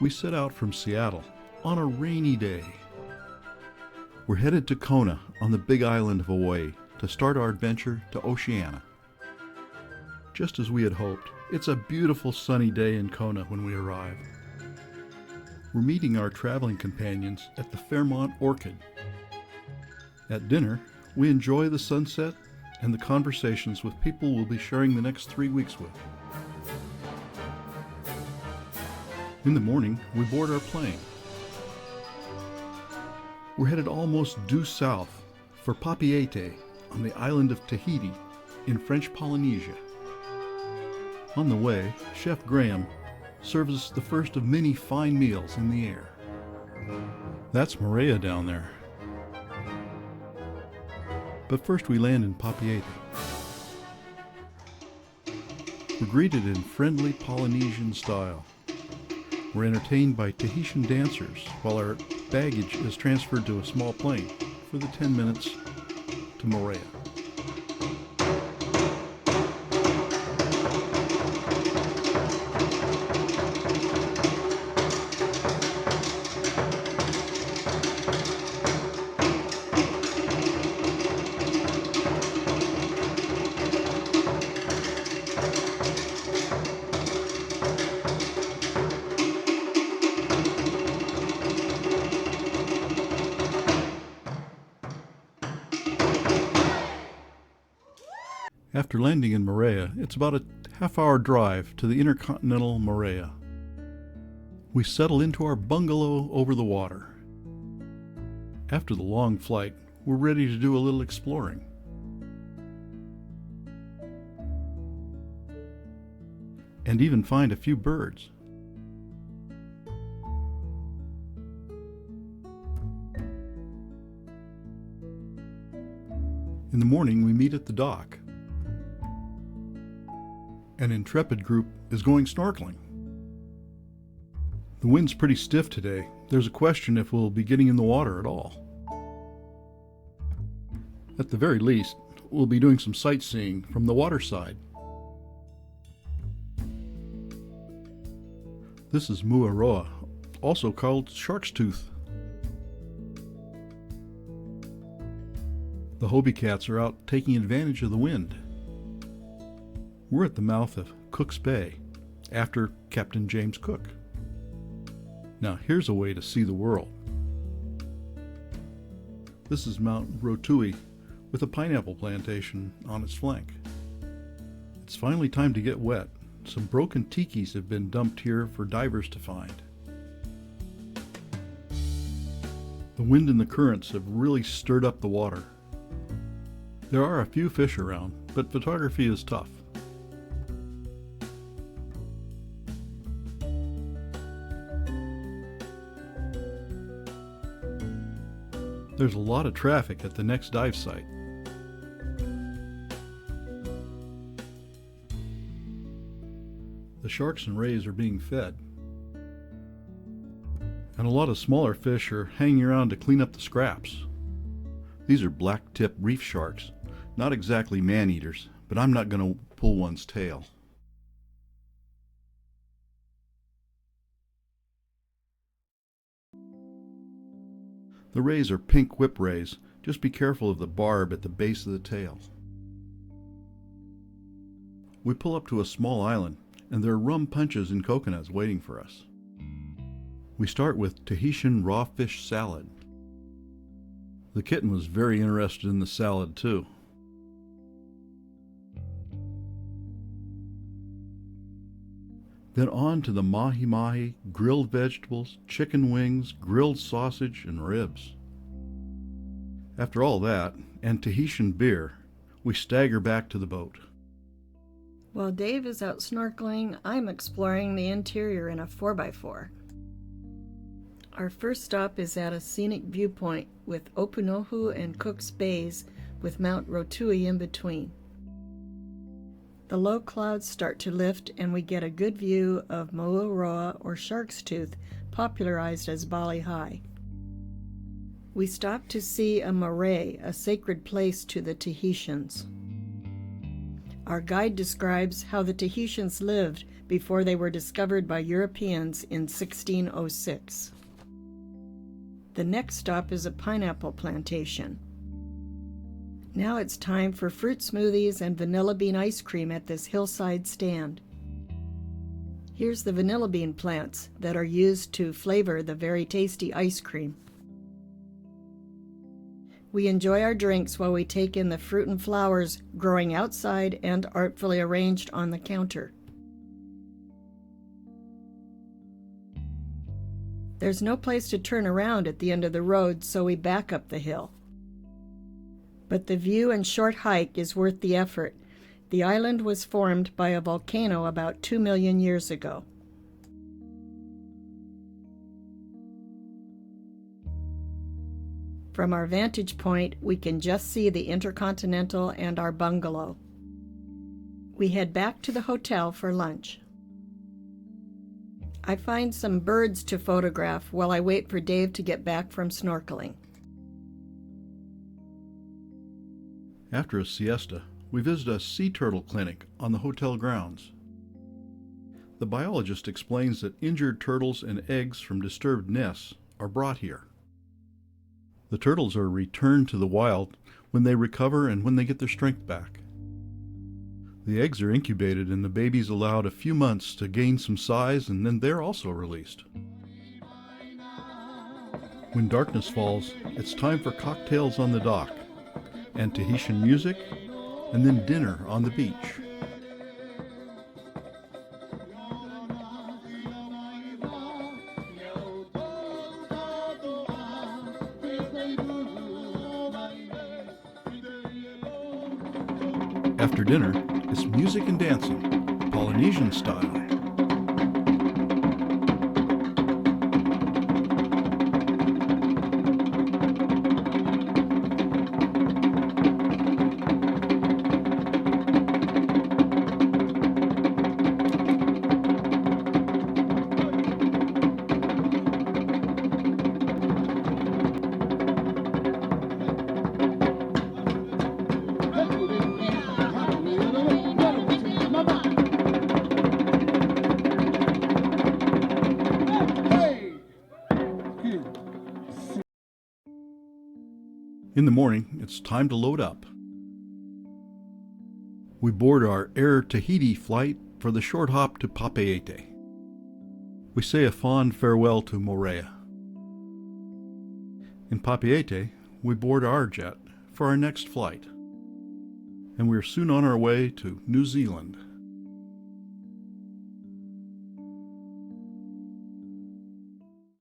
we set out from Seattle on a rainy day. We're headed to Kona on the big island of Hawaii to start our adventure to Oceania. Just as we had hoped, it's a beautiful sunny day in Kona when we arrive. We're meeting our traveling companions at the Fairmont Orchid. At dinner, we enjoy the sunset and the conversations with people we'll be sharing the next 3 weeks with. In the morning, we board our plane. We're headed almost due south for Papeete on the island of Tahiti in French Polynesia. On the way, Chef Graham serves us the first of many fine meals in the air. That's Moorea down there. But first we land in Papeete. We're greeted in friendly Polynesian style. We're entertained by Tahitian dancers while our baggage is transferred to a small plane for the 10 minutes to Moorea. After landing in Moorea, it's about a half-hour drive to the InterContinental Moorea. We settle into our bungalow over the water. After the long flight, we're ready to do a little exploring. And even find a few birds. In the morning, we meet at the dock. An intrepid group is going snorkeling. The wind's pretty stiff today. There's a question if we'll be getting in the water at all. At the very least, we'll be doing some sightseeing from the water side. This is Muaroa, also called Shark's Tooth. The Hobie cats are out taking advantage of the wind. We're at the mouth of Cook's Bay, after Captain James Cook. Now here's a way to see the world. This is Mount Rotui with a pineapple plantation on its flank. It's finally time to get wet. Some broken tikis have been dumped here for divers to find. The wind and the currents have really stirred up the water. There are a few fish around, but photography is tough. There's a lot of traffic at the next dive site. The sharks and rays are being fed. And a lot of smaller fish are hanging around to clean up the scraps. These are black-tip reef sharks, not exactly man-eaters, but I'm not going to pull one's tail. The rays are pink whip rays. Just be careful of the barb at the base of the tail. We pull up to a small island, and there are rum punches and coconuts waiting for us. We start with Tahitian raw fish salad. The kitten was very interested in the salad too. Then on to the mahi-mahi, grilled vegetables, chicken wings, grilled sausage, and ribs. After all that, and Tahitian beer, we stagger back to the boat. While Dave is out snorkeling, I'm exploring the interior in a 4x4. Our first stop is at a scenic viewpoint with Opunohu and Cook's Bays with Mount Rotui in between. The low clouds start to lift and we get a good view of Muaroa or Shark's Tooth, popularized as Bali High. We stop to see a marae, a sacred place to the Tahitians. Our guide describes how the Tahitians lived before they were discovered by Europeans in 1606. The next stop is a pineapple plantation. Now it's time for fruit smoothies and vanilla bean ice cream at this hillside stand. Here's the vanilla bean plants that are used to flavor the very tasty ice cream. We enjoy our drinks while we take in the fruit and flowers growing outside and artfully arranged on the counter. There's no place to turn around at the end of the road, so we back up the hill. But the view and short hike is worth the effort. The island was formed by a volcano about 2 million years ago. From our vantage point, we can just see the InterContinental and our bungalow. We head back to the hotel for lunch. I find some birds to photograph while I wait for Dave to get back from snorkeling. After a siesta, we visit a sea turtle clinic on the hotel grounds. The biologist explains that injured turtles and eggs from disturbed nests are brought here. The turtles are returned to the wild when they recover and when they get their strength back. The eggs are incubated and the babies allowed a few months to gain some size, and then they're also released. When darkness falls, it's time for cocktails on the dock, and Tahitian music, and then dinner on the beach. After dinner, it's music and dancing, Polynesian style. In the morning, it's time to load up. We board our Air Tahiti flight for the short hop to Papeete. We say a fond farewell to Moorea. In Papeete, we board our jet for our next flight, and we are soon on our way to New Zealand.